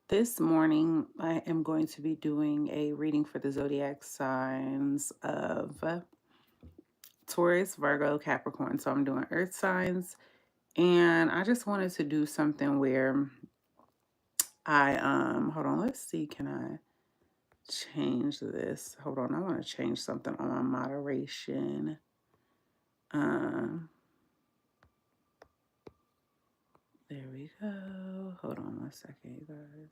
This morning, I am going to be doing a reading for the zodiac signs of Taurus, Virgo, Capricorn. So I'm doing earth signs. And I just wanted to do something where hold on, let's see, can I change this? Hold on, I want to change something on my moderation. There we go. Hold on one second, you guys.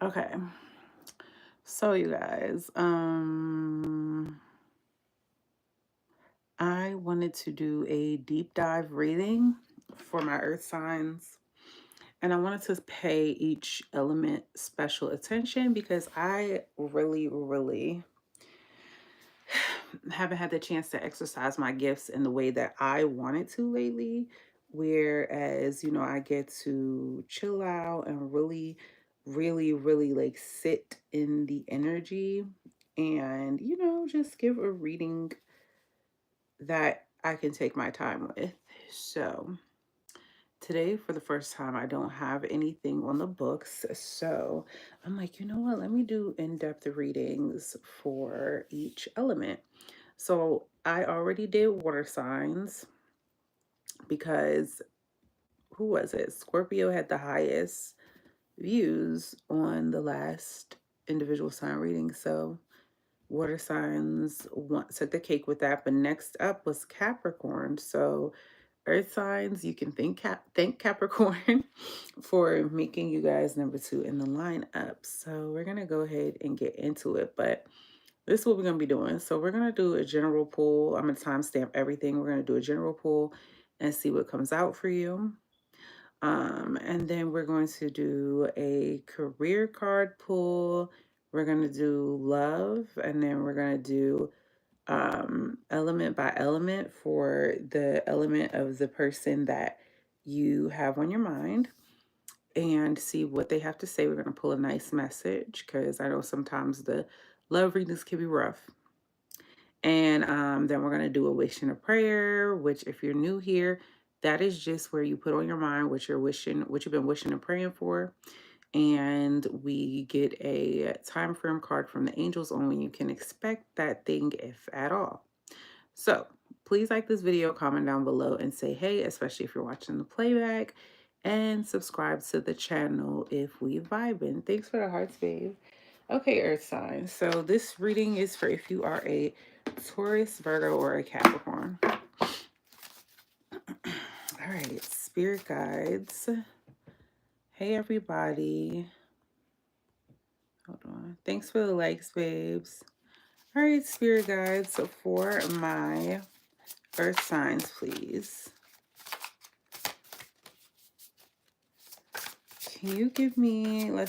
Okay. So you guys, I wanted to do a deep dive reading for my earth signs. And I wanted to pay each element special attention because I really haven't had the chance to exercise my gifts in the way that I wanted to lately. Whereas, I get to chill out and really like sit in the energy and, just give a reading that I can take my time with. So today, for the first time, I don't have anything on the books. So I'm like, you know what? Let me do in-depth readings for each element. So I already did water signs because who was it? Scorpio had the highest views on the last individual sign reading. So water signs took the cake with that. But next up was Capricorn. So earth signs, you can thank Capricorn for making you guys number 2 in the lineup. So we're going to go ahead and get into it. But this is what we're going to be doing. So we're going to do a general pull. I'm going to timestamp everything. We're going to do a general pull and see what comes out for you. And then we're going to do a career card pull. We're going to do love. And then we're going to do element by element for the element of the person that you have on your mind and see what they have to say. We're going to pull a nice message because I know sometimes the love readings can be rough. And then we're going to do a wish and a prayer, which if you're new here, that is just where you put on your mind what you're wishing, what you've been wishing and praying for. And we get a time frame card from the angels on when you can expect that thing, if at all. So please like this video, comment down below and say hey, especially if you're watching the playback, and subscribe to the channel if we vibing. Thanks for the hearts, babe. Okay, earth signs. So this reading is for if you are a Taurus, Virgo, or a Capricorn. All right, spirit guides. Hey, everybody. Hold on. Thanks for the likes, babes. All right, spirit guides. So for my earth signs, please. Can you give me, a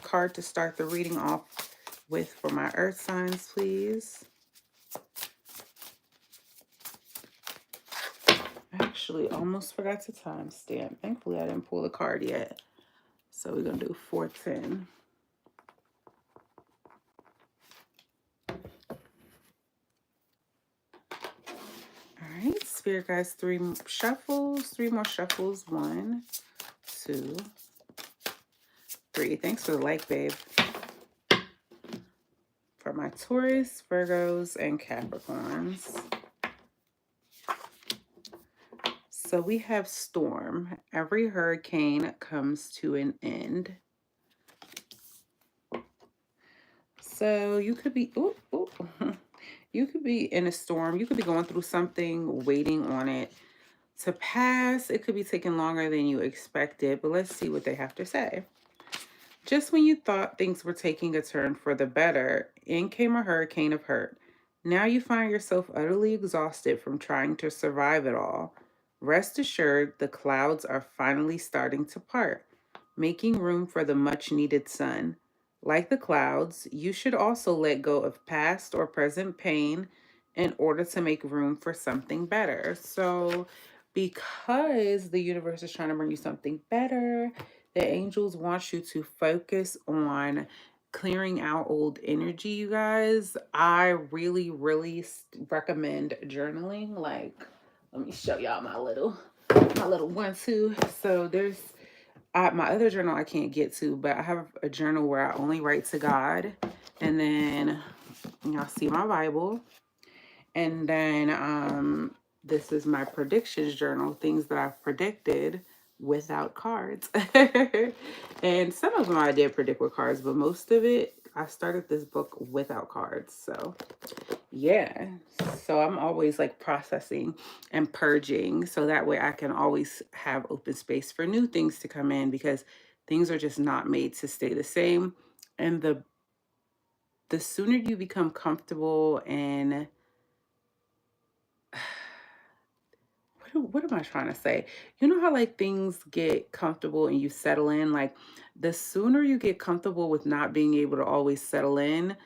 card to start the reading off with for my earth signs, please? I actually almost forgot to timestamp. Thankfully, I didn't pull the card yet. So we're going to do 410. All right, spirit guides, 3 more shuffles. 1, 2, 3. Thanks for the like, babe. For my Taurus, Virgos, and Capricorns. So we have storm. Every hurricane comes to an end. So you could be, you could be in a storm. You could be going through something, waiting on it to pass. It could be taking longer than you expected, but let's see what they have to say. Just when you thought things were taking a turn for the better, in came a hurricane of hurt. Now you find yourself utterly exhausted from trying to survive it all. Rest assured, the clouds are finally starting to part, making room for the much needed sun. Like the clouds, you should also let go of past or present pain in order to make room for something better. So, because the universe is trying to bring you something better, the angels want you to focus on clearing out old energy, you guys. I really, really recommend journaling. Like, let me show y'all my little one too. So there's my other journal I can't get to, but I have a journal where I only write to God, and then y'all see my Bible, and then this is my predictions journal, things that I've predicted without cards. And some of them I did predict with cards, but most of it I started this book without cards. So yeah. So I'm always like processing and purging so that way I can always have open space for new things to come in, because things are just not made to stay the same. And the sooner you become comfortable and what am I trying to say? You know how like things get comfortable and you settle in? Like the sooner you get comfortable with not being able to always settle in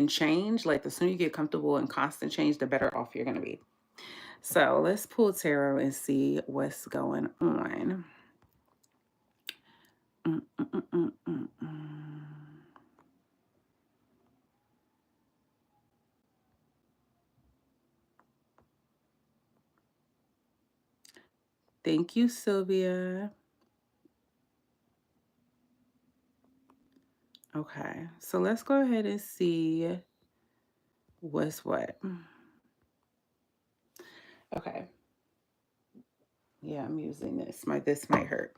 change, like the sooner you get comfortable in constant change, the better off you're gonna be. So let's pull tarot and see what's going on. Mm, mm, mm, mm, mm, mm. Thank you, Sylvia. Okay, so let's go ahead and see what's what. Okay, yeah, I'm using this. This might hurt.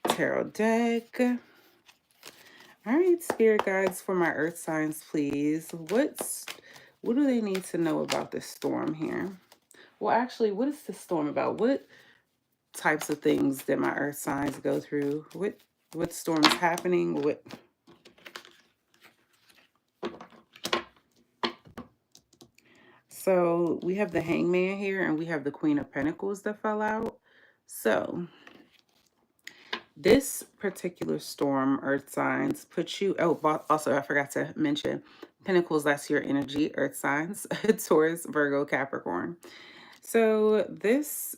Tarot deck. All right, spirit guides for my earth signs, please. What do they need to know about this storm here? Well, actually, what is this storm about? What types of things that my earth signs go through? What storms happening? What So we have the Hangman here, and we have the Queen of Pentacles that fell out. So this particular storm, earth signs, puts you, also I forgot to mention, Pentacles, that's your energy, earth signs, Taurus, Virgo, Capricorn. So this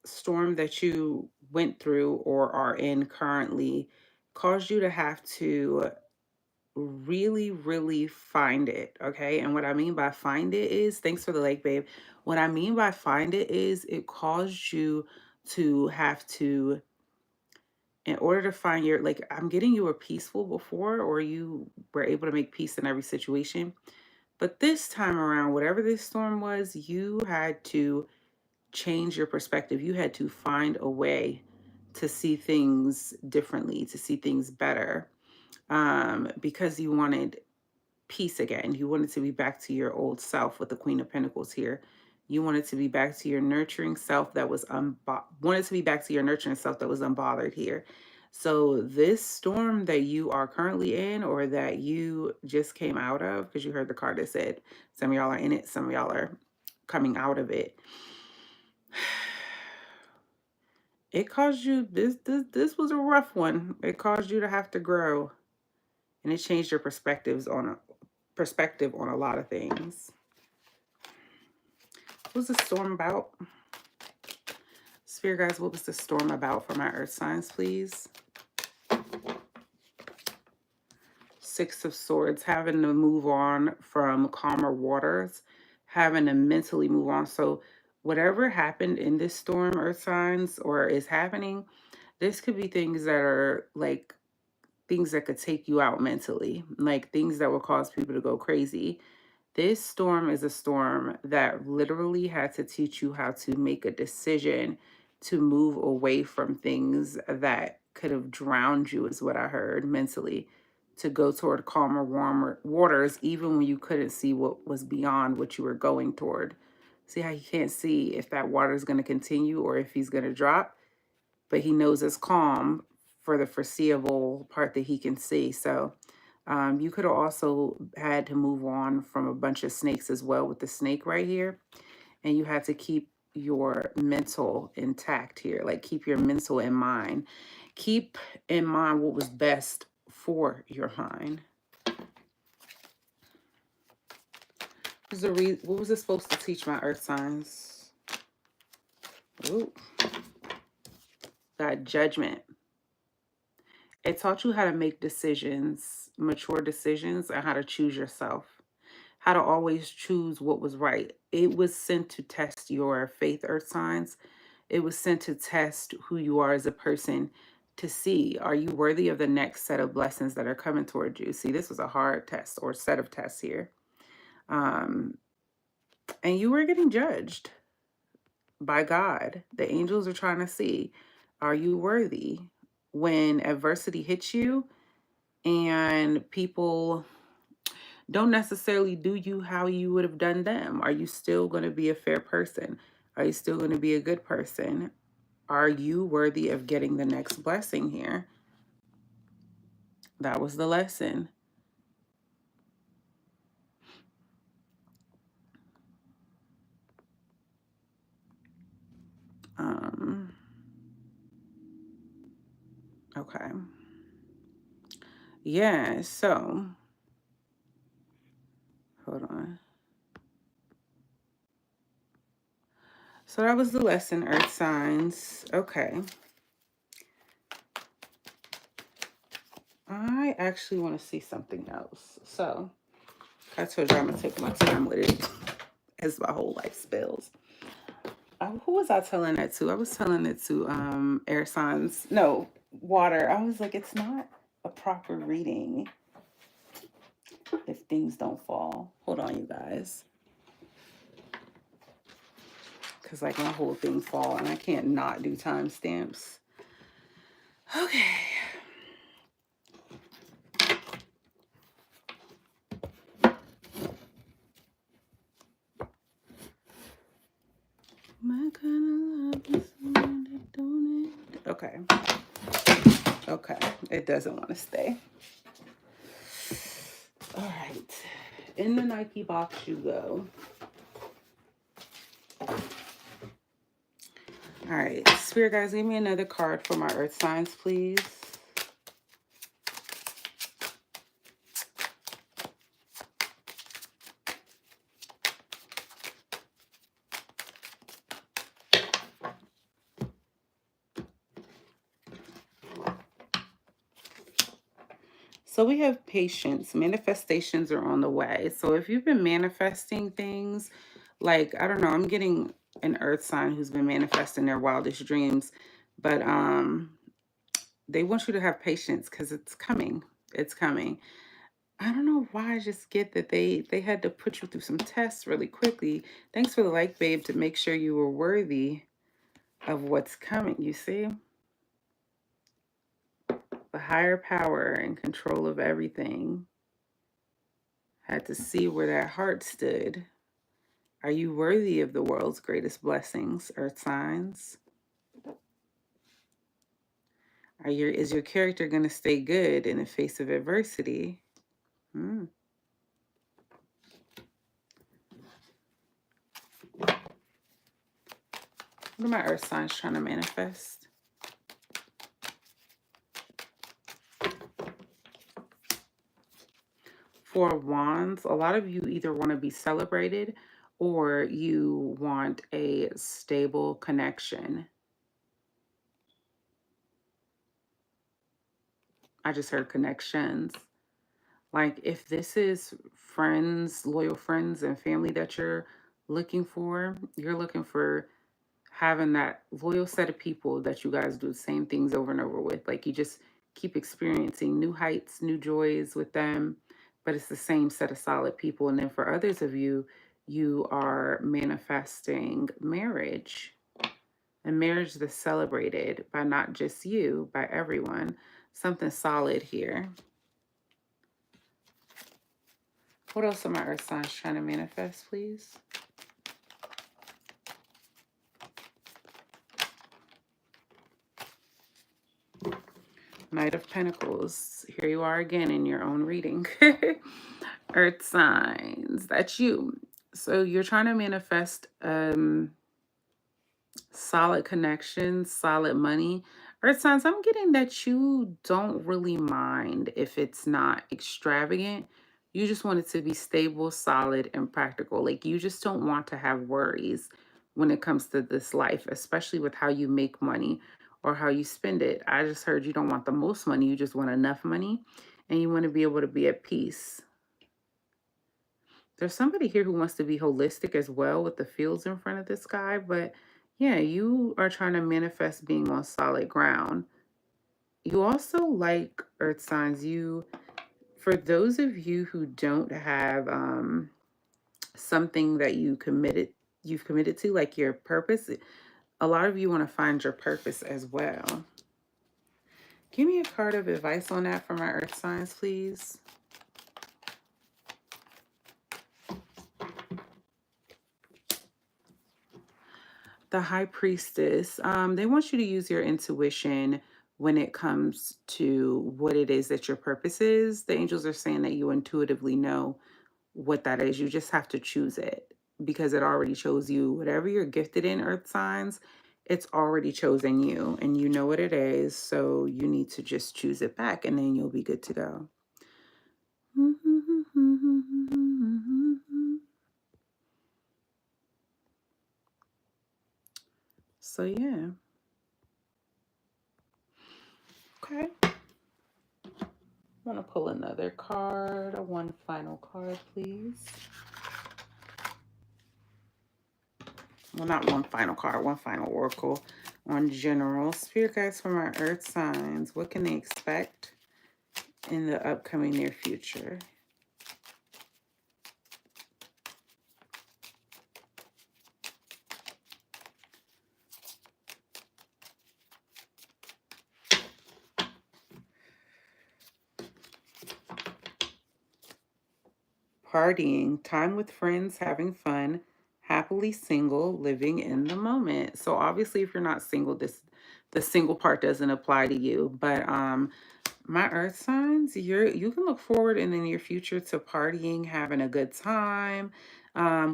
storm that you went through or are in currently caused you to have to really, really find it. Okay. And what I mean by find it is, thanks for the lake, babe. What I mean by find it is it caused you to have to, in order to find your, like, I'm getting you were peaceful before, or you were able to make peace in every situation. But this time around, whatever this storm was, you had to change your perspective. You had to find a way to see things differently, to see things better, because you wanted peace again. You wanted to be back to your old self with the Queen of Pentacles here. You wanted to be back to your nurturing self that was wanted to be back to your nurturing self that was unbothered here. So this storm that you are currently in, or that you just came out of, because you heard the card that said some of y'all are in it, some of y'all are coming out of it. It caused you this was a rough one. It caused you to have to grow, and it changed your perspective on a lot of things. What was the storm about? Spirit guys, what was the storm about for my earth signs, please? Six of Swords, having to move on from calmer waters, having to mentally move on. So whatever happened in this storm, earth signs, or is happening, this could be things that are like things that could take you out mentally, like things that will cause people to go crazy. This storm is a storm that literally had to teach you how to make a decision to move away from things that could have drowned you, is what I heard mentally, to go toward calmer, warmer waters, even when you couldn't see what was beyond what you were going toward. See how he can't see if that water is going to continue or if he's going to drop, but he knows it's calm for the foreseeable part that he can see. So you could have also had to move on from a bunch of snakes as well with the snake right here. And you had to keep your mental intact here. Like, keep your mental in mind. Keep in mind what was best for your mind. What was it supposed to teach my earth signs? Ooh, got judgment. It taught you how to make decisions, mature decisions, and how to choose yourself, how to always choose what was right. It was sent to test your faith, earth signs. It was sent to test who you are as a person, to see, are you worthy of the next set of blessings that are coming toward you? See, this was a hard test or set of tests here. Um, and you were getting judged by God. The angels are trying to see, are you worthy? When adversity hits you and people don't necessarily do you how you would have done them, are you still going to be a fair person? Are you still going to be a good person? Are you worthy of getting the next blessing here? That was the lesson. Um, okay. Yeah, so hold on. So that was the lesson, earth signs. Okay. I actually want to see something else. So I told you I'm going to take my time with it as my whole life spills. Who was I telling that to? I was telling it to air signs. No, water. I was like, it's not a proper reading if things don't fall. Hold on, you guys. Because like my whole thing fall and I can't not do timestamps. Okay. My kind of love is someone that don't end. Okay. Okay. It doesn't want to stay. All right. In the Nike box you go. All right. Spirit guys, give me another card for my earth signs, please. So we have patience. Manifestations are on the way. So if you've been manifesting things, like, I don't know, I'm getting an earth sign who's been manifesting their wildest dreams, but they want you to have patience because it's coming. It's coming. I don't know why I just get that they had to put you through some tests really quickly. Thanks for the like, babe, to make sure you were worthy of what's coming, you see? The higher power and control of everything had to see where that heart stood. Are you worthy of the world's greatest blessings, earth signs? Is your character going to stay good in the face of adversity? What are my earth signs trying to manifest? Four of Wands. A lot of you either want to be celebrated or you want a stable connection. I just heard connections. Like, if this is friends, loyal friends and family that you're looking for having that loyal set of people that you guys do the same things over and over with. Like, you just keep experiencing new heights, new joys with them, but it's the same set of solid people. And then for others of you, you are manifesting marriage, and marriage that's celebrated by not just you, by everyone. Something solid here. What else are my earth signs trying to manifest, please? Knight of Pentacles. Here you are again in your own reading. Earth signs. That's you. So you're trying to manifest Solid connections, solid money. Earth signs, I'm getting that you don't really mind if it's not extravagant. You just want it to be stable, solid, and practical. Like you just don't want to have worries when it comes to this life, especially with how you make money or how you spend it. I just heard you don't want the most money, you just want enough money and you want to be able to be at peace. There's somebody here who wants to be holistic as well with the fields in front of this guy, but yeah, you are trying to manifest being on solid ground. You also like earth signs. For those of you who don't have something that you've committed to, like your purpose, a lot of you want to find your purpose as well. Give me a card of advice on that for my earth signs, please. The High Priestess. They want you to use your intuition when it comes to what it is that your purpose is. The angels are saying that you intuitively know what that is. You just have to choose it because it already chose you. Whatever you're gifted in, earth signs, it's already chosen you and you know what it is. So you need to just choose it back and then you'll be good to go. So yeah. Okay. I want to pull another card, one final card, please. Well, not one final card, one final oracle on general. Spirit guides from our earth signs. What can they expect in the upcoming near future? Partying, time with friends, having fun, happily single, living in the moment. So obviously if you're not single, the single part doesn't apply to you. But my earth signs, you can look forward in the near future to partying, having a good time,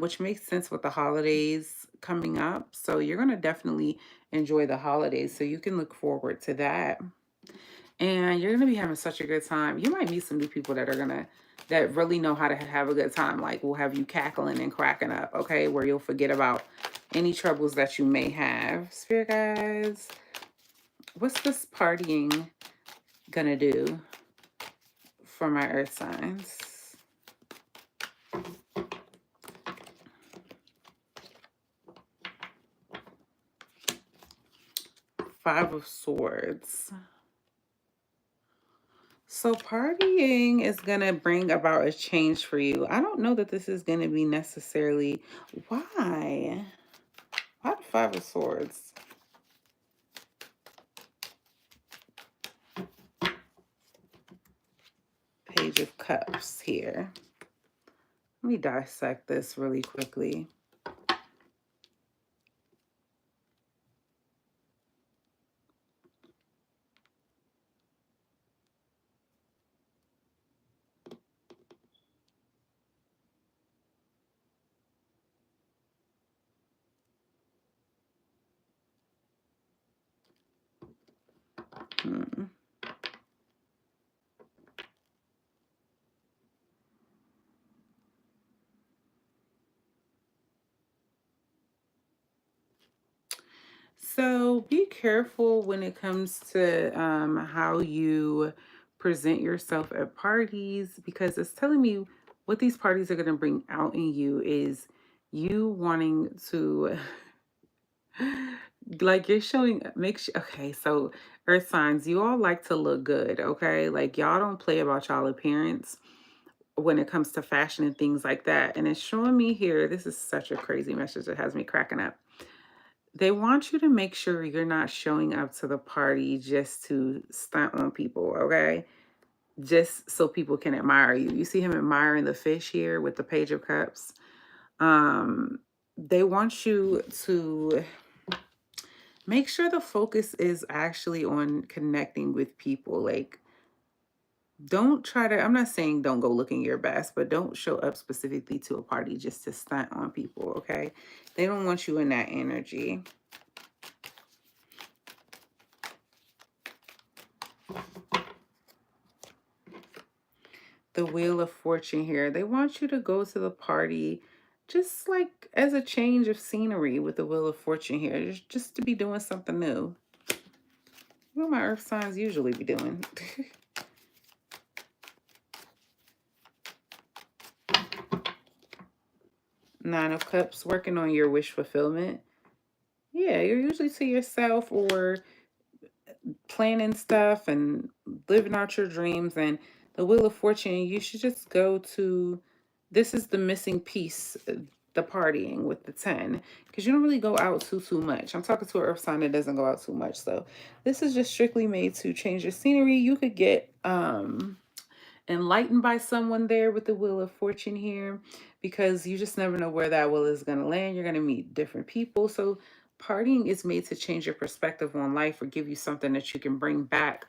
which makes sense with the holidays coming up. So you're gonna definitely enjoy the holidays. So you can look forward to that. And you're gonna be having such a good time. You might meet some new people that really know how to have a good time. Like will have you cackling and cracking up, okay? Where you'll forget about any troubles that you may have. Spirit guys, what's this partying gonna do for my earth signs? Five of Swords. So partying is going to bring about a change for you. I don't know that this is going to be necessarily... Why? Why the Five of Swords? Page of Cups here. Let me dissect this really quickly. So be careful when it comes to how you present yourself at parties, because it's telling me what these parties are going to bring out in you is you wanting to like you're showing okay, so earth signs, you all like to look good, okay? Like y'all don't play about y'all appearance when it comes to fashion and things like that. And it's showing me here, this is such a crazy message that has me cracking up. They want you to make sure you're not showing up to the party just to stunt on people, okay? Just so people can admire you. You see him admiring the fish here with the Page of Cups. They want you to make sure the focus is actually on connecting with people. Like, don't try to, I'm not saying don't go looking your best, but don't show up specifically to a party just to stunt on people, okay? They don't want you in that energy. the Wheel of Fortune here. They want you to go to the party just like as a change of scenery with the Wheel of Fortune here, just to be doing something new. What my earth signs usually be doing. Nine of Cups, working on your wish fulfillment. Yeah, you're usually to yourself or planning stuff and living out your dreams. And the Wheel of Fortune, you should just go to, this is the missing piece, the partying with the 10, because you don't really go out too much. I'm talking to an earth sign that doesn't go out too much. So this is just strictly made to change your scenery. You could get enlightened by someone there with the Wheel of Fortune here, because you just never know where that wheel is going to land. You're going to meet different people. So partying is made to change your perspective on life or give you something that you can bring back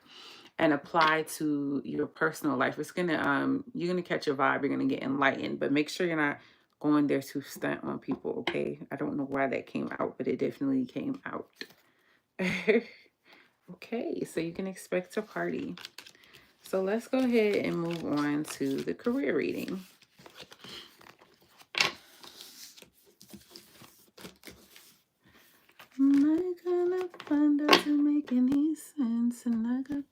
and apply to your personal life. It's gonna you're gonna catch a vibe, you're gonna get enlightened, but make sure you're not going there to stunt on people. Okay, I don't know why that came out, but it definitely came out. Okay, so you can expect to party. So let's go ahead and move on to the career reading. My kind of fun doesn't make any sense, and I got.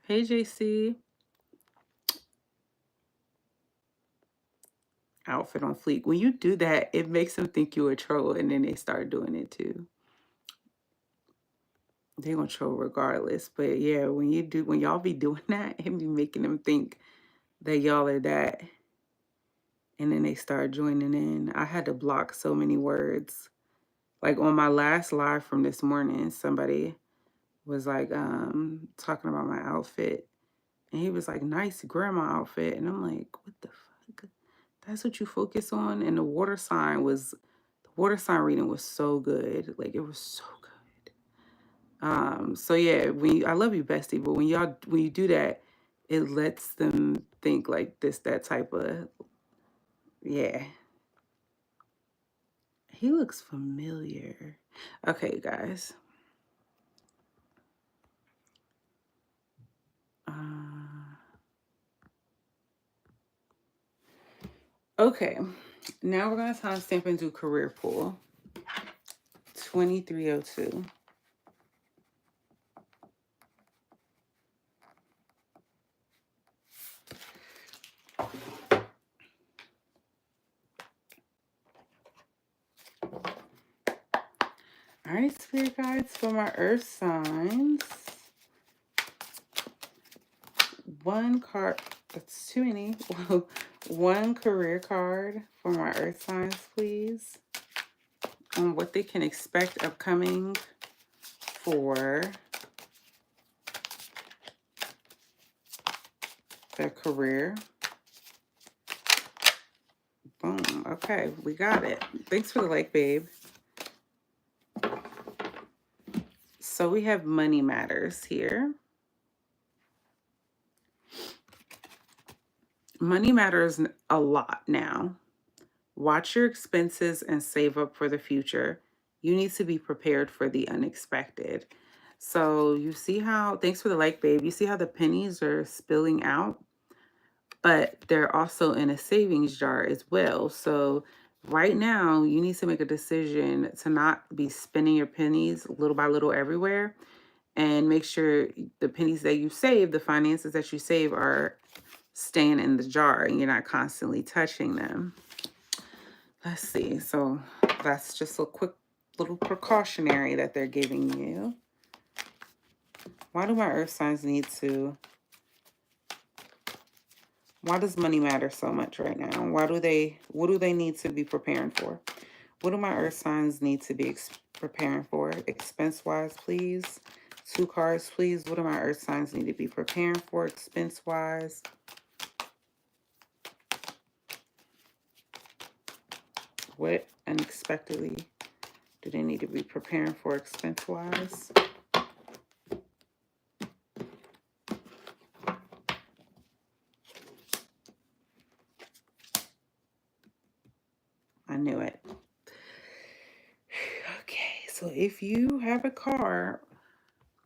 Hey, JC. Outfit on fleek. When you do that, it makes them think you're a troll, and then they start doing it too. They gonna troll regardless. But yeah, when y'all be doing that, it be making them think that y'all are that. And then they start joining in. I had to block so many words. Like on my last live from this morning, somebody was like talking about my outfit. And he was like, nice grandma outfit. And I'm like, what the fuck? That's what you focus on? And the water sign reading was so good. Like it was so good. So yeah, I love you, bestie, but when you do that, it lets them think like that type of, yeah. He looks familiar. Okay, guys. Okay, now we're gonna timestamp and do career pool. 2302. All right, spirit guides for my earth signs. One card, that's too many. One career card for my earth signs, please. On what they can expect upcoming for their career. Boom. Okay, we got it. Thanks for the like, babe. So we have money matters here. Money matters a lot now. Watch your expenses and save up for the future. You need to be prepared for the unexpected. So you see how, thanks for the like, babe. You see how the pennies are spilling out, but they're also in a savings jar as well. So right now you need to make a decision to not be spending your pennies little by little everywhere, and make sure the pennies that you save, the finances that you save, are staying in the jar and you're not constantly touching them. Let's see. So that's just a quick little precautionary that they're giving you. Why do my earth signs why does money matter so much right now? What do they need to be preparing for? What do my earth signs need to be preparing for? Expense-wise, please. 2 cards, please. What do my earth signs need to be preparing for expense-wise? What unexpectedly do they need to be preparing for expense-wise? So if you have a car,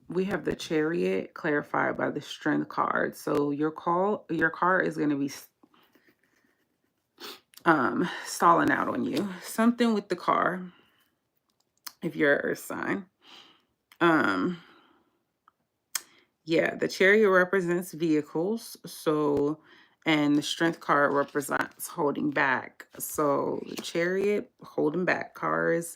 we have the Chariot clarified by the Strength card. So your car is going to be stalling out on you. Something with the car, if you're an earth sign. Yeah, the Chariot represents vehicles. So, and the Strength card represents holding back. So the Chariot holding back, cars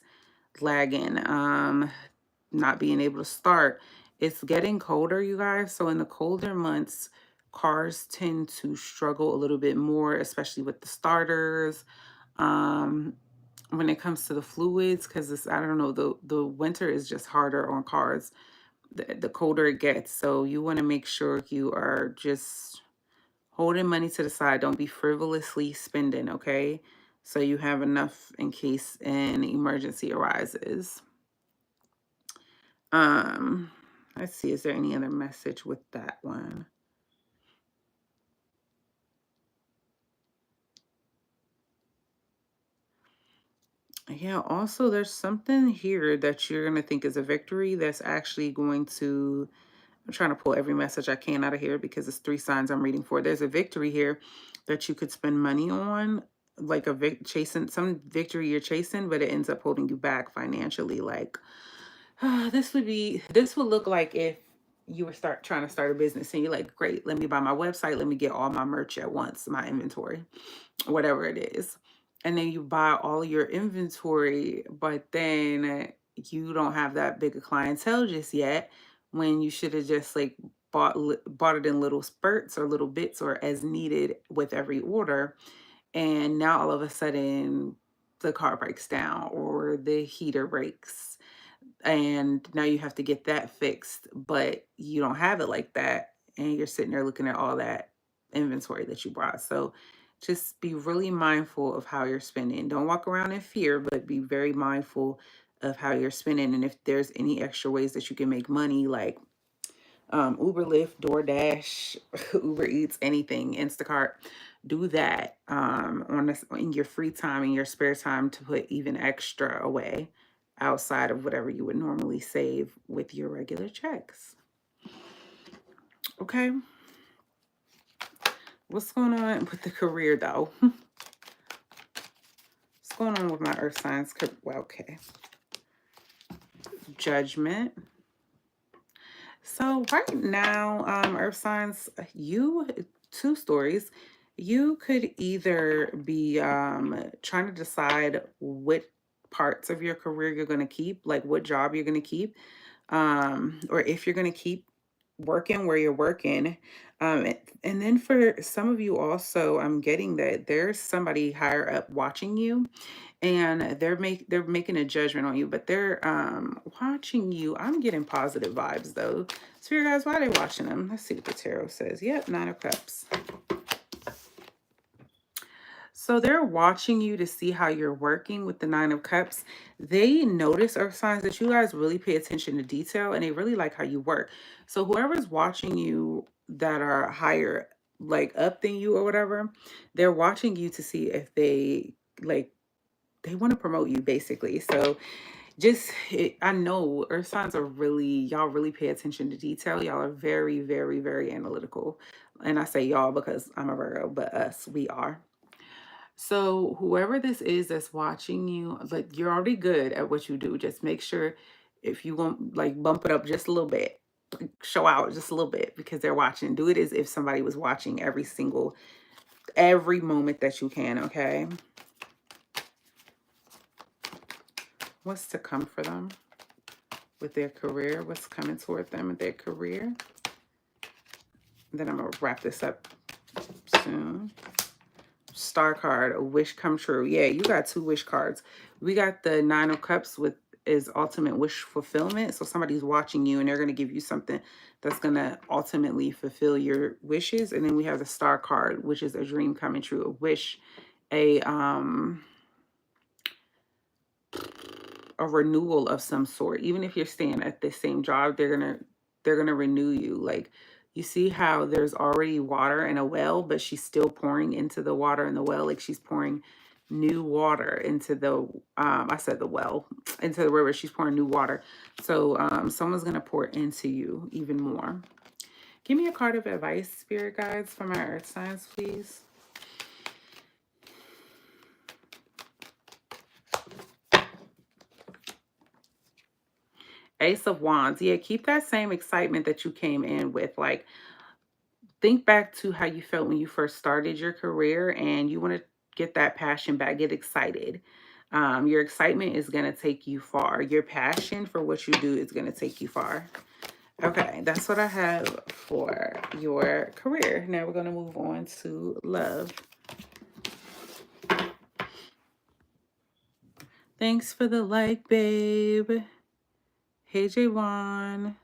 lagging, not being able to start. It's getting colder, you guys. So in the colder months, cars tend to struggle a little bit more, especially with the starters. When it comes to the fluids, because it's, I don't know, the winter is just harder on cars the colder it gets. So you want to make sure you are just holding money to the side. Don't be frivolously spending, okay? So you have enough in case an emergency arises. Let's see, is there any other message with that one? Yeah, also there's something here that you're going to think is a victory that's actually going to, I'm trying to pull every message I can out of here because it's 3 signs I'm reading for. There's a victory here that you could spend money on, like chasing some victory you're chasing, but it ends up holding you back financially. Like this would look like if you were trying to start a business and you're like, great, let me buy my website, let me get all my merch at once, my inventory, whatever it is. And then you buy all your inventory, but then you don't have that big a clientele just yet when you should have just like bought it in little spurts or little bits or as needed with every order. And now all of a sudden the car breaks down or the heater breaks and now you have to get that fixed, but you don't have it like that, and you're sitting there looking at all that inventory that you brought. So just be really mindful of how you're spending. Don't walk around in fear, but be very mindful of how you're spending. And if there's any extra ways that you can make money, like Uber, Lyft, DoorDash, Uber Eats, anything, Instacart, do that on this, in your free time, in your spare time, to put even extra away outside of whatever you would normally save with your regular checks. Okay. What's going on with the career though? What's going on with my earth signs? Well, okay. Judgment. So right now, earth signs, you, 2 stories. You could either be trying to decide what parts of your career you're going to keep, like what job you're going to keep, or if you're going to keep working where you're working. And then for some of you also, I'm getting that there's somebody higher up watching you and they're making a judgment on you, but they're watching you. I'm getting positive vibes though. Spirit guys, why are they watching them? Let's see what the tarot says. Yep, 9 of Cups. So they're watching you to see how you're working with the 9 of Cups. They notice earth signs that you guys really pay attention to detail and they really like how you work. So whoever's watching you that are higher, like up than you or whatever, they're watching you to see if they like, they want to promote you basically. So just, I know earth signs are really, y'all really pay attention to detail. Y'all are very, very, very analytical. And I say y'all because I'm a Virgo, but us, we are. So whoever this is that's watching you, like you're already good at what you do. Just make sure if you want, like bump it up just a little bit, show out just a little bit because they're watching. Do it as if somebody was watching every moment that you can, okay? What's to come for them with their career? What's coming toward them with their career? Then I'm going to wrap this up soon. Star card, a wish come true. Yeah, you got 2 wish cards. We got the 9 of Cups with is ultimate wish fulfillment. So somebody's watching you and they're going to give you something that's going to ultimately fulfill your wishes. And then we have the Star card, which is a dream coming true, a wish, a renewal of some sort. Even if you're staying at the same job, they're gonna renew you. Like you see how there's already water in a well, but she's still pouring into the water in the well, like she's pouring new water into the I said the well, into the river. She's pouring new water. So someone's gonna pour into you even more. Give me a card of advice, spirit guides, for my earth signs, please. Ace of Wands. Yeah, keep that same excitement that you came in with. Like, think back to how you felt when you first started your career, and you want to get that passion back, get excited. Your excitement is going to take you far. Your passion for what you do is going to take you far. Okay, that's what I have for your career. Now we're going to move on to love. Thanks for the like, babe. Hey, Jaywan.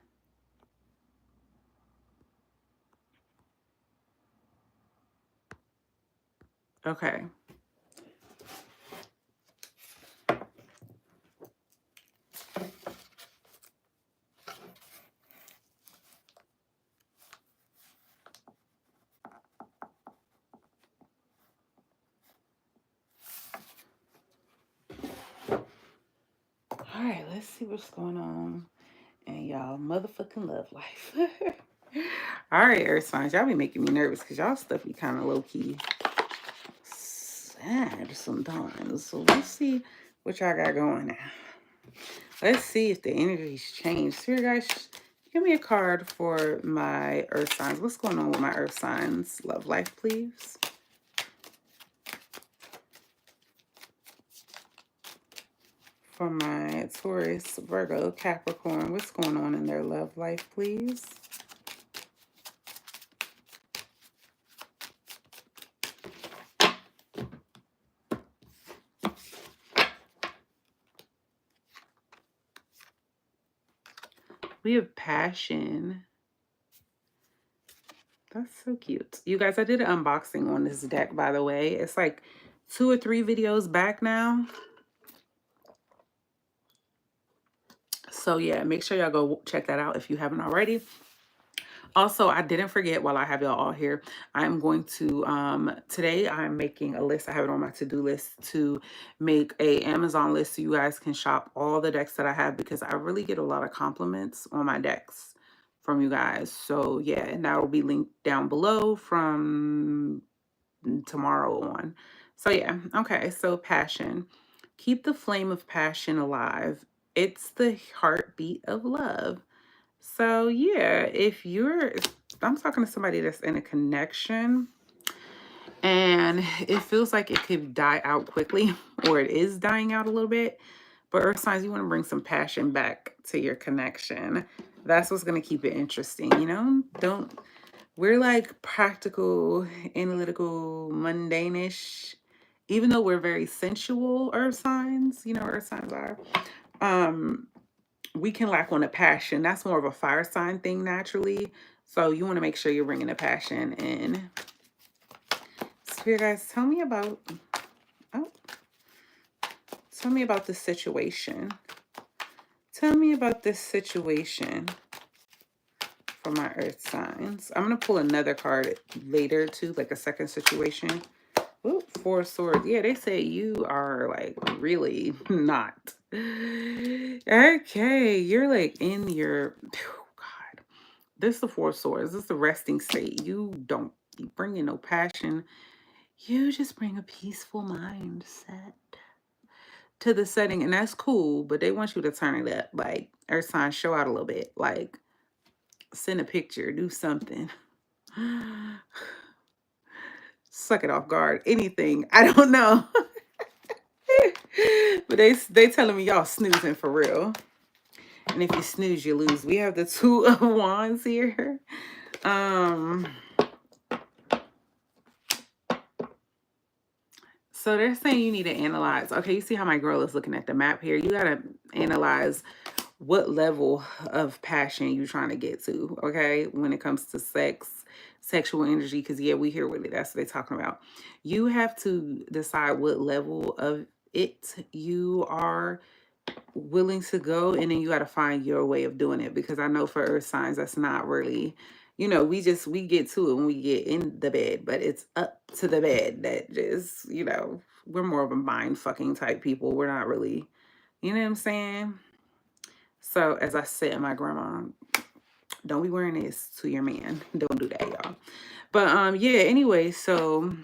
Okay. All right, let's see what's going on in y'all motherfucking love life. All right, earth signs, y'all be making me nervous because y'all stuff be kind of low-key sad sometimes. So let's see what y'all got going now. Let's see if the energies change. Spirit guys, give me a card for my earth signs. What's going on with my earth signs love life, please? For my Taurus, Virgo, Capricorn, what's going on in their love life, please? We have passion. That's so cute. You guys, I did an unboxing on this deck, by the way. It's like 2 or 3 videos back now. So yeah, make sure y'all go check that out if you haven't already. Also, I didn't forget, while I have y'all all here, I'm going to, today I'm making a list. I have it on my to-do list to make a Amazon list so you guys can shop all the decks that I have, because I really get a lot of compliments on my decks from you guys. So yeah, and that will be linked down below from tomorrow on. So yeah, okay, so passion. Keep the flame of passion alive. It's the heartbeat of love. So yeah, I'm talking to somebody that's in a connection and it feels like it could die out quickly, or it is dying out a little bit. But earth signs, you want to bring some passion back to your connection. That's what's going to keep it interesting, you know? We're like practical, analytical, mundane-ish, even though we're very sensual earth signs, you know, earth signs are. We can lack on a passion. That's more of a fire sign thing naturally. So you want to make sure you're bringing the passion in. Spirit guys, tell me about this situation. Tell me about this situation for my earth signs. I'm going to pull another card later too, like a second situation. Ooh, 4 of Swords. Yeah, they say you are like really not. Okay, you're like in your, oh God. This is the 4 of Swords. This is the resting state. You don't bring in no passion. You just bring a peaceful mindset to the setting, and that's cool, but they want you to turn it up. Like, earth sign, show out a little bit. Like, send a picture, do something. Suck it off guard. Anything. I don't know. But they telling me y'all snoozing for real. And if you snooze, you lose. We have the 2 of Wands here. So they're saying you need to analyze. Okay, you see how my girl is looking at the map here. You got to analyze what level of passion you're trying to get to, okay, when it comes to sex, sexual energy, because yeah, we hear what that's what they're talking about. You have to decide what level of it you are willing to go, and then you got to find your way of doing it, because I know for earth signs that's not really, you know, we get to it when we get in the bed, but it's up to the bed that just, you know, we're more of a mind fucking type people. We're not really, you know what I'm saying? So as I said, my grandma, don't be wearing this to your man. Don't do that, y'all. But yeah, anyway, so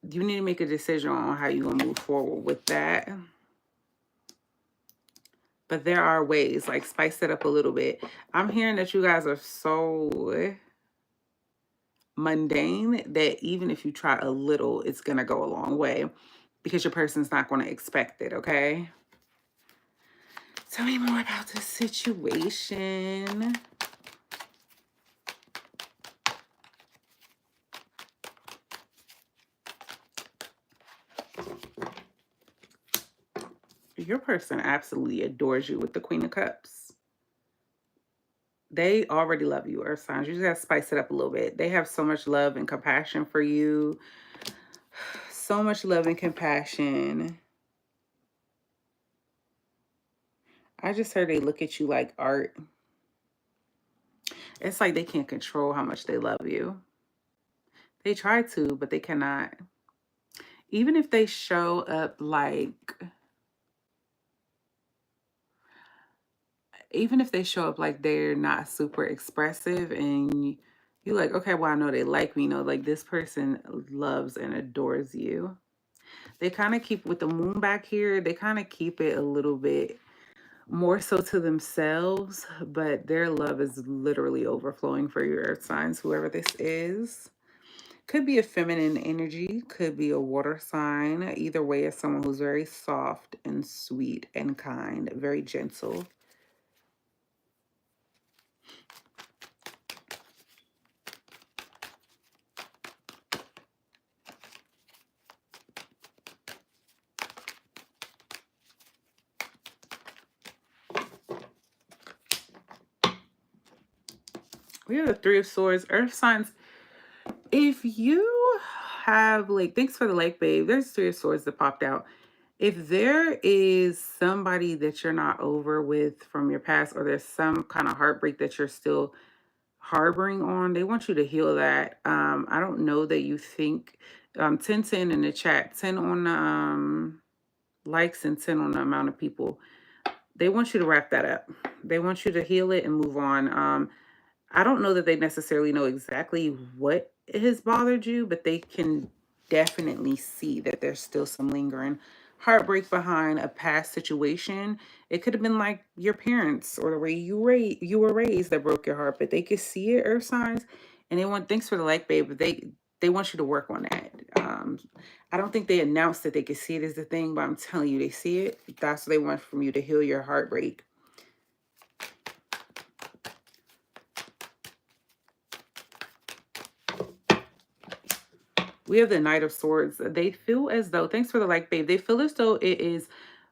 you need to make a decision on how you're gonna move forward with that. But there are ways, like spice it up a little bit. I'm hearing that you guys are so mundane that even if you try a little, it's gonna go a long way because your person's not gonna expect it, okay? Tell me more about the situation. Your person absolutely adores you with the Queen of Cups. They already love you, Earth signs. You just gotta spice it up a little bit. They have so much love and compassion for you. So much love and compassion. I just heard they look at you like art. It's like they can't control how much they love you. They try to, but they cannot. Even if they show up like, they're not super expressive and you're like, okay, well, I know they like me. Like this person loves and adores you. They kind of keep, with the moon back here, they kind of keep it a little bit more so to themselves, but their love is literally overflowing for your earth signs, whoever this is. Could be a feminine energy, could be a water sign. Either way, it's someone who's very soft and sweet and kind, very gentle. We have the Three of Swords. Earth signs, if you have, like, thanks for the like, babe. There's Three of Swords that popped out. If there is somebody that you're not over with from your past, or there's some kind of heartbreak that you're still harboring on, they want you to heal that. I don't know that you think, 10 in the chat, 10 on the likes and 10 on the amount of people. They want you to wrap that up. They want you to heal it and move on. I don't know that they necessarily know exactly what has bothered you, but they can definitely see that there's still some lingering heartbreak behind a past situation. It could have been like your parents or the way you were raised that broke your heart, but they could see it, earth signs, and they want, thanks for the like, babe, but they want you to work on that. I don't think they announced that they could see it as the thing, but I'm telling you, they see it. That's what they want from you, to heal your heartbreak. We have the Knight of Swords. They feel as though, thanks for the like, babe, they feel as though it is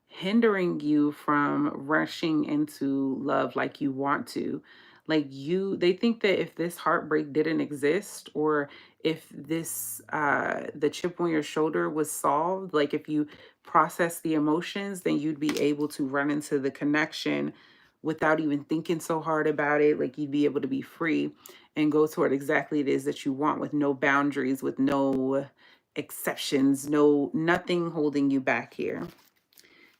hindering you from rushing into love like you want to. Like they think that if this heartbreak didn't exist, or if this, the chip on your shoulder was solved, like if you process the emotions, then you'd be able to run into the connection without even thinking so hard about it. Like you'd be able to be free and go toward exactly it is that you want, with no boundaries, with no exceptions, nothing holding you back here.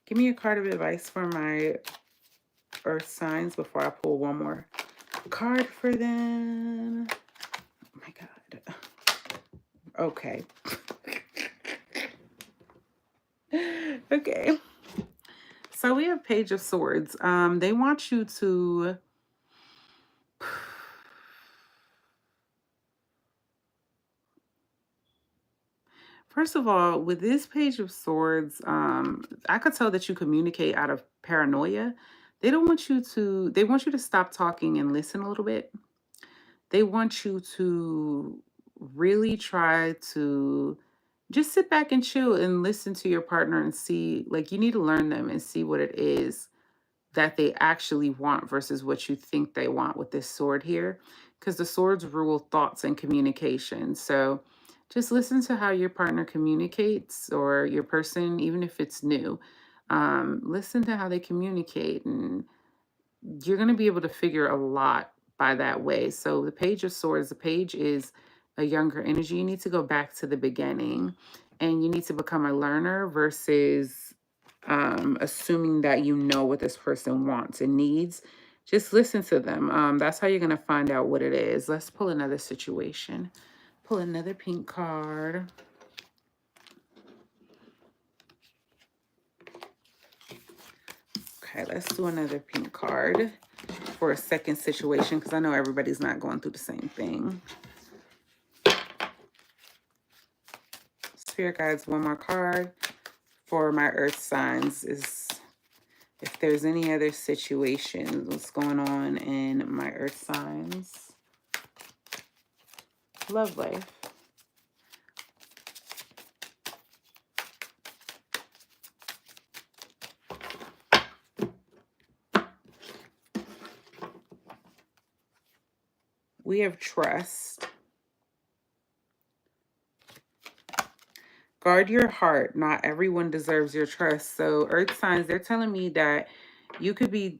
Give me a card of advice for my earth signs before I pull one more card for them. Oh my God. Okay. Okay. So we have Page of Swords. They want you to... First of all, with this Page of Swords, I could tell that you communicate out of paranoia. They want you to stop talking and listen a little bit. They want you to really try to just sit back and chill and listen to your partner and see, like, you need to learn them and see what it is that they actually want versus what you think they want with this sword here. Because the swords rule thoughts and communication. So just listen to how your partner communicates, or your person, even if it's new. Listen to how they communicate, and you're going to be able to figure a lot by that way. So the Page of Swords, the page is a younger energy. You need to go back to the beginning and you need to become a learner versus assuming that you know what this person wants and needs. Just listen to them. That's how you're going to find out what it is. Let's pull another situation. Pull another pink card. Okay, let's do another pink card for a second situation because I know everybody's not going through the same thing. Spirit guides, one more card for my earth signs is if there's any other situations, what's going on in my earth signs. Love life. We have trust. Guard your heart. Not everyone deserves your trust. So earth signs, they're telling me that you could be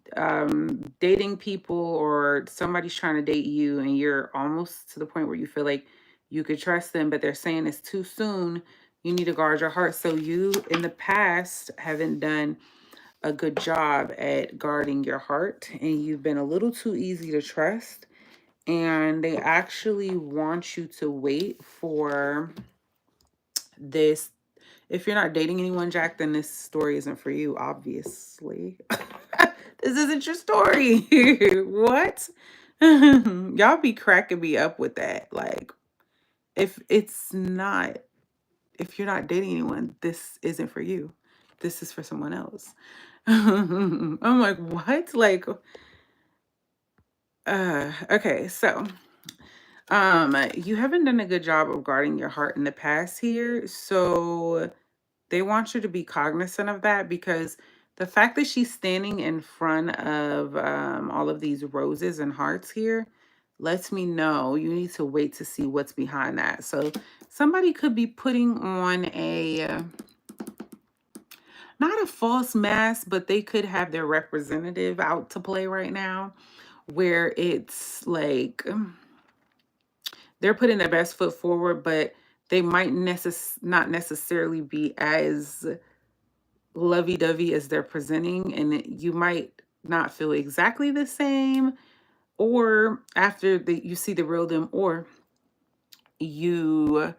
dating people or somebody's trying to date you and you're almost to the point where you feel like you could trust them, but they're saying it's too soon. You need to guard your heart. So you in the past haven't done a good job at guarding your heart and you've been a little too easy to trust. And they actually want you to wait for this. If you're not dating anyone, Jack, then this story isn't for you, obviously. This isn't your story. What? Y'all be cracking me up with that. Like, if you're not dating anyone, this isn't for you. This is for someone else. I'm like, what? Like, okay, so you haven't done a good job of guarding your heart in the past here. So they want you to be cognizant of that because the fact that she's standing in front of all of these roses and hearts here lets me know you need to wait to see what's behind that. So somebody could be putting on a, not a false mask, but they could have their representative out to play right now where it's like they're putting their best foot forward, but they might not necessarily be as lovey-dovey as they're presenting, and you might not feel exactly the same, or after you see the real them, or you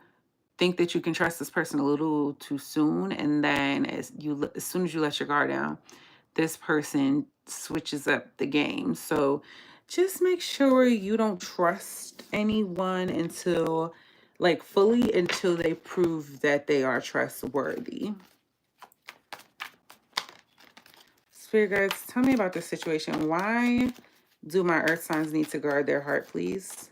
think that you can trust this person a little too soon, and then as soon as you let your guard down, this person switches up the game. So just make sure you don't trust anyone until fully until they prove that they are trustworthy. Spirit guides, tell me about this situation. Why do my earth signs need to guard their heart, please?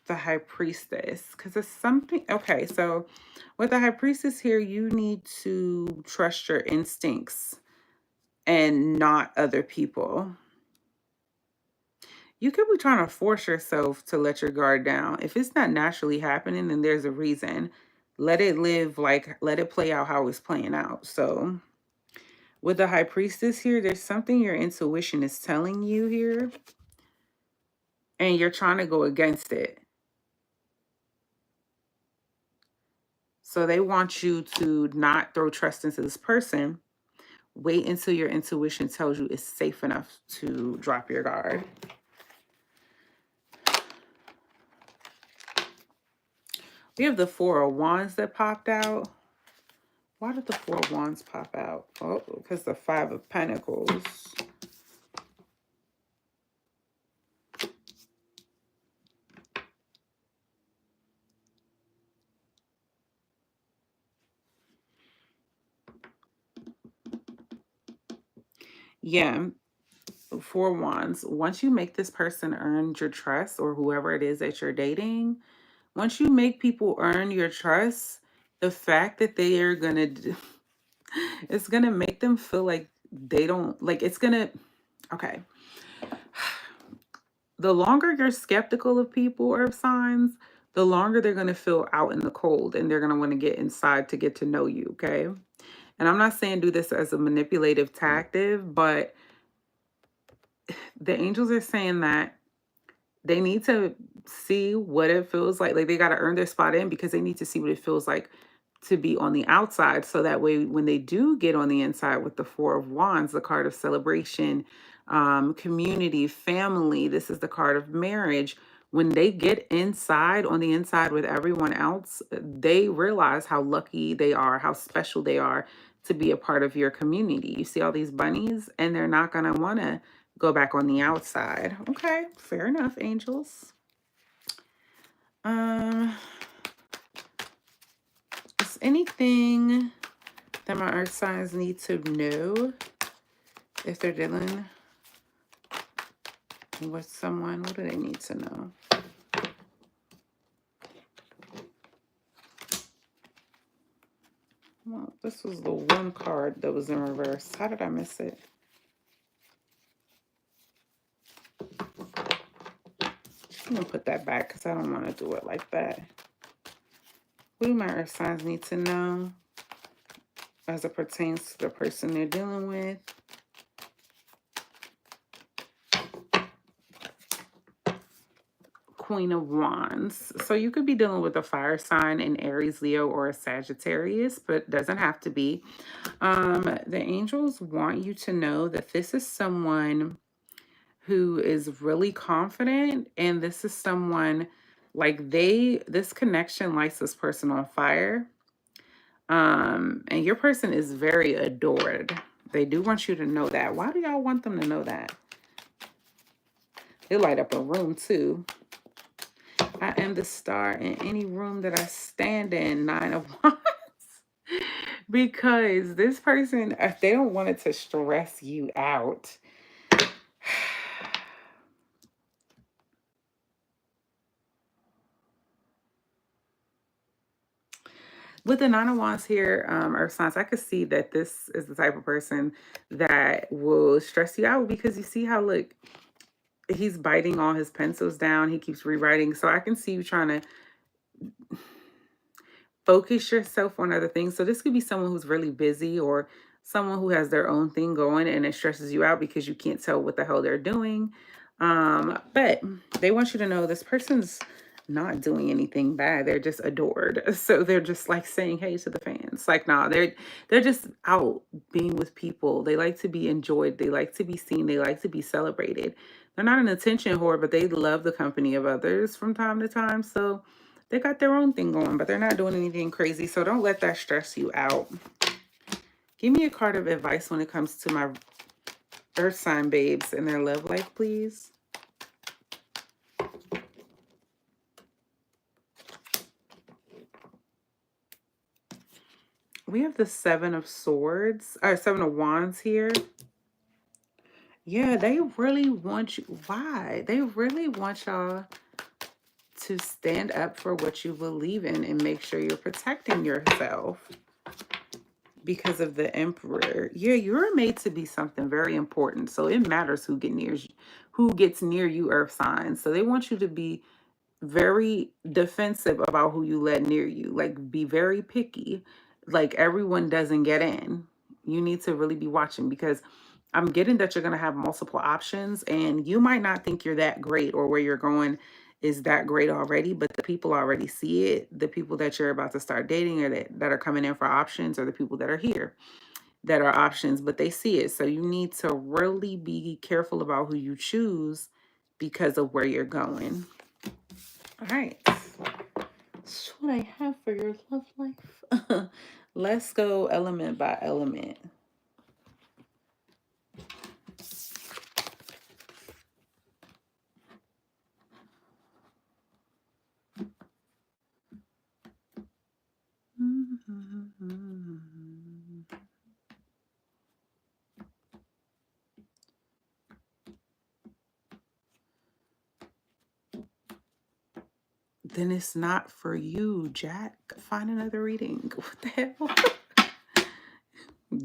The High Priestess, because it's something. Okay, so with the High Priestess here, you need to trust your instincts and not other people. You could be trying to force yourself to let your guard down. If it's not naturally happening, then there's a reason. Let it live, let it play out how it's playing out. So with the High Priestess here, there's something your intuition is telling you here, and you're trying to go against it. So they want you to not throw trust into this person. Wait until your intuition tells you it's safe enough to drop your guard. We have the Four of Wands that popped out. Why did the Four of Wands pop out? Oh, because the Five of Pentacles. Yeah, Four of Wands. Once you make this person earn your trust, or whoever it is that you're dating, once you make people earn your trust, the fact that they are going to, it's going to make them feel like they don't, like it's going to, okay. The longer you're skeptical of people, earth signs, the longer they're going to feel out in the cold, and they're going to want to get inside to get to know you, okay? And I'm not saying do this as a manipulative tactic, but the angels are saying that they need to see what it feels like. Like they got to earn their spot in, because they need to see what it feels like to be on the outside. So that way, when they do get on the inside with the Four of Wands, the card of celebration, community, family, this is the card of marriage. When they get inside, on the inside with everyone else, they realize how lucky they are, how special they are to be a part of your community. You see all these bunnies, and they're not going to want to go back on the outside. Okay, fair enough, angels. Is anything that my earth signs need to know if they're dealing with someone? What do they need to know? Well, this was the one card that was in reverse. How did I miss it? I'm going to put that back because I don't want to do it like that. What do my earth signs need to know as it pertains to the person they're dealing with? Queen of Wands. So you could be dealing with a fire sign, an Aries, Leo, or a Sagittarius, but it doesn't have to be. The angels want you to know that this is someone who is really confident, and this is someone like this connection lights this person on fire. And your person is very adored. They do want you to know that. Why do y'all want them to know that? They light up a room too. I am the star in any room that I stand in. 9 of Wands. Because this person, if they don't want it to stress you out, with the 9 of Wands here, Earth signs, I could see that this is the type of person that will stress you out, because you see how, look, he's biting all his pencils down. He keeps rewriting. So I can see you trying to focus yourself on other things. So this could be someone who's really busy, or someone who has their own thing going, and it stresses you out because you can't tell what the hell they're doing. But they want you to know this person's not doing anything bad. They're just adored. So they're just like saying hey to the fans. Like, nah, they're just out being with people. They like to be enjoyed. They like to be seen. They like to be celebrated. They're not an attention whore, but they love the company of others from time to time. So they got their own thing going, but they're not doing anything crazy. So don't let that stress you out. Give me a card of advice when it comes to my earth sign babes and their love life, please. We have the 7 of Swords, or 7 of Wands here. Yeah, they really want you. Why? They really want y'all to stand up for what you believe in and make sure you're protecting yourself. Because of the Emperor. Yeah, you're made to be something very important. So it matters who gets near you, earth signs. So they want you to be very defensive about who you let near you. Like, be very picky. Like, everyone doesn't get in. You need to really be watching, because I'm getting that you're going to have multiple options, and you might not think you're that great, or where you're going is that great already, but the people already see it. The people that you're about to start dating, or that are coming in for options, or the people that are here that are options, but they see it. So you need to really be careful about who you choose because of where you're going. All right. That's what I have for your love life. Let's go element by element. Then it's not for you, Jack. Find another reading. What the hell?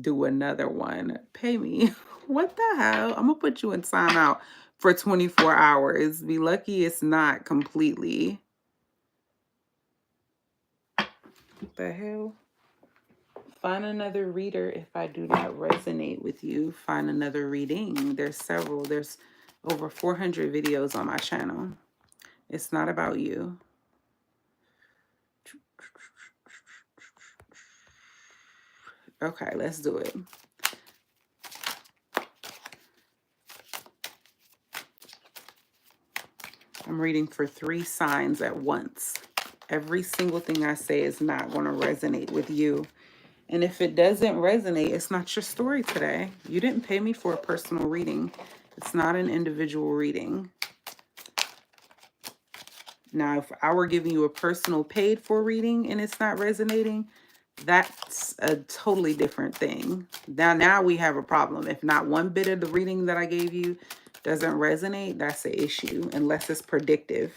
Do another one. Pay me. What the hell? I'm gonna put you in timeout for 24 hours. Be lucky it's not completely. What the hell? Find another reader if I do not resonate with you. Find another reading. There's several. There's over 400 videos on my channel. It's not about you. Okay, let's do it. I'm reading for 3 signs at once. Every single thing I say is not going to resonate with you. And if it doesn't resonate, it's not your story today. You didn't pay me for a personal reading. It's not an individual reading. Now, if I were giving you a personal paid for reading and it's not resonating, that's a totally different thing. Now we have a problem. If not one bit of the reading that I gave you doesn't resonate, that's an issue, unless it's predictive.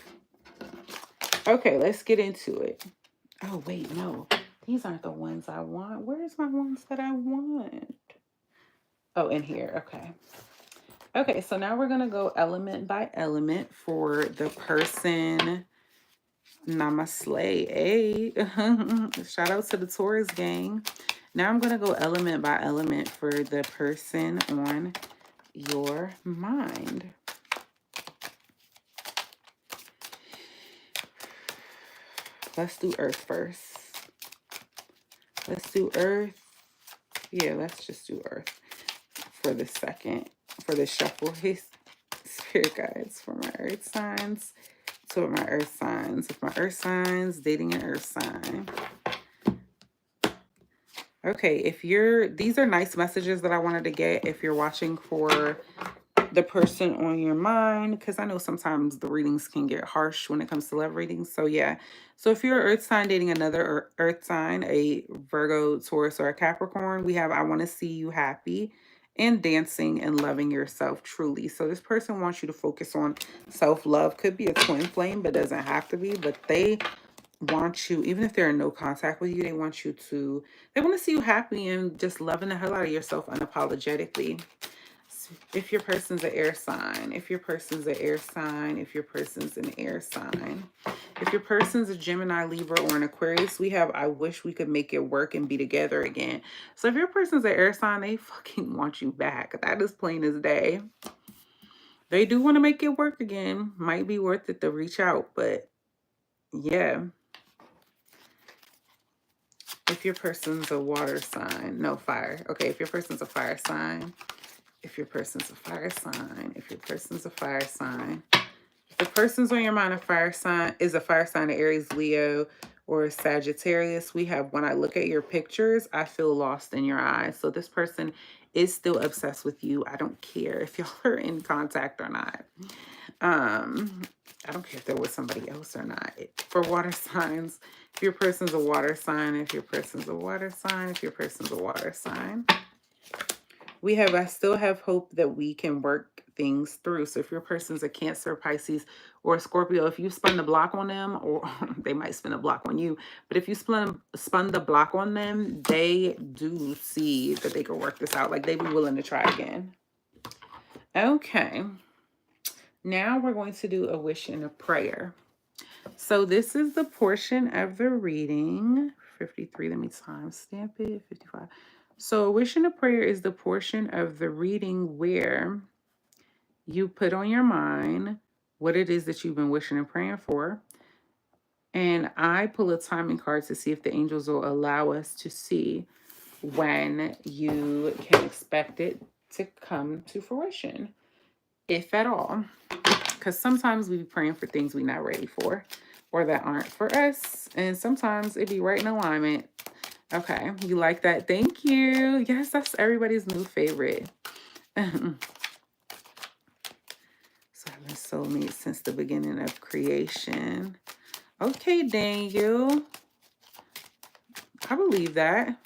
Okay, let's get into it. Oh, wait, no. These aren't the ones I want. Where's my ones that I want? Oh, in here. Okay. Okay, so now we're going to go element by element for the person. Namaste. Hey. Shout out to the Taurus gang. Now I'm going to go element by element for the person on your mind. Let's do Earth first. Let's do Earth. Yeah, let's just do Earth for the second. For the shuffle. Hey, spirit guides for my Earth signs. So my Earth signs. With my Earth signs, dating an Earth sign. Okay, these are nice messages that I wanted to get if you're watching for the person on your mind, because I know sometimes the readings can get harsh when it comes to love readings. So yeah, so if you're an Earth sign dating another Earth sign, a Virgo, Taurus, or a Capricorn, we have I want to see you happy and dancing and loving yourself truly. So this person wants you to focus on self-love. Could be a twin flame, but doesn't have to be. But they want you, even if they're in no contact with you, they want to see you happy and just loving the hell out of yourself unapologetically. If your person's an air sign, if your person's an air sign, if your person's an air sign, if your person's a Gemini, Libra, or an Aquarius, we have I wish we could make it work and be together again. So if your person's an air sign, they fucking want you back. That is plain as day. They do want to make it work again. Might be worth it to reach out, but yeah. If your person's a water sign, no, fire. Okay, if your person's a fire sign, if your person's a fire sign, if your person's a fire sign, if the person's on your mind a fire sign, is a fire sign, an Aries, Leo, or Sagittarius, we have, when I look at your pictures, I feel lost in your eyes. So this person is still obsessed with you. I don't care if y'all are in contact or not. I don't care if there was somebody else or not. For water signs, if your person's a water sign, if your person's a water sign, if your person's a water sign, I still have hope that we can work things through. So if your person's a Cancer, Pisces, or a Scorpio, if you spun the block on them, or they might spin a block on you, but if you spun the block on them, they do see that they can work this out. Like, they'd be willing to try again. Okay. Now we're going to do a wish and a prayer. So this is the portion of the reading. 53, let me timestamp it. 55. So a wish and a prayer is the portion of the reading where you put on your mind what it is that you've been wishing and praying for. And I pull a timing card to see if the angels will allow us to see when you can expect it to come to fruition, if at all. Because sometimes we be praying for things we're not ready for or that aren't for us. And sometimes it be right in alignment. Okay, you like that? Thank you. Yes, that's everybody's new favorite. So I've been soulmates since the beginning of creation. Okay, Daniel. I believe that.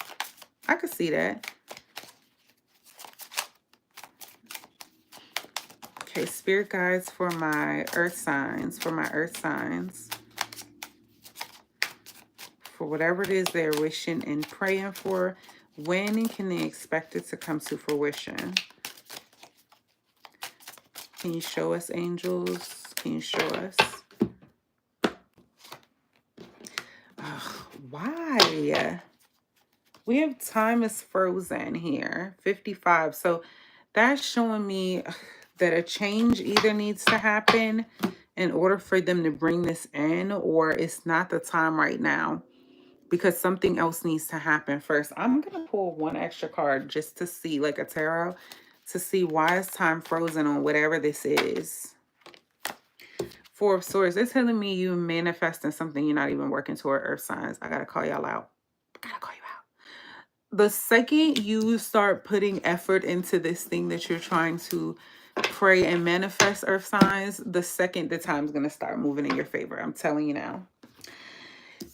I could see that. Okay, spirit guides for my earth signs, for whatever it is they're wishing and praying for, when can they expect it to come to fruition? Can you show us, angels? Can you show us? Oh, Why? We have time is frozen here, 55. So that's showing me that a change either needs to happen in order for them to bring this in, or it's not the time right now because something else needs to happen first. I'm going to pull one extra card just to see, like a tarot, to see why is time frozen on whatever this is. Four of Swords. It's telling me you manifesting something you're not even working toward, Earth signs. I got to call y'all out. I got to call you out. The second you start putting effort into this thing that you're trying to pray and manifest, Earth signs, the second the time's going to start moving in your favor. I'm telling you now.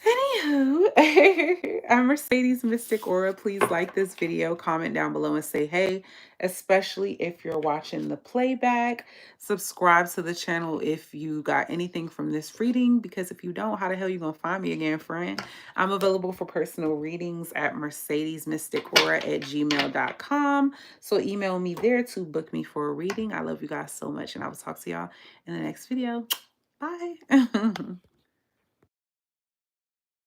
Anywho, I'm Mercedes Mystic Aura. Please like this video, comment down below and say hey, especially if you're watching the playback. Subscribe to the channel if you got anything from this reading, because if you don't, how the hell you gonna find me again, friend? I'm available for personal readings at mercedesmysticaura@gmail.com. So email me there to book me for a reading. I love you guys so much, and I will talk to y'all in the next video. Bye.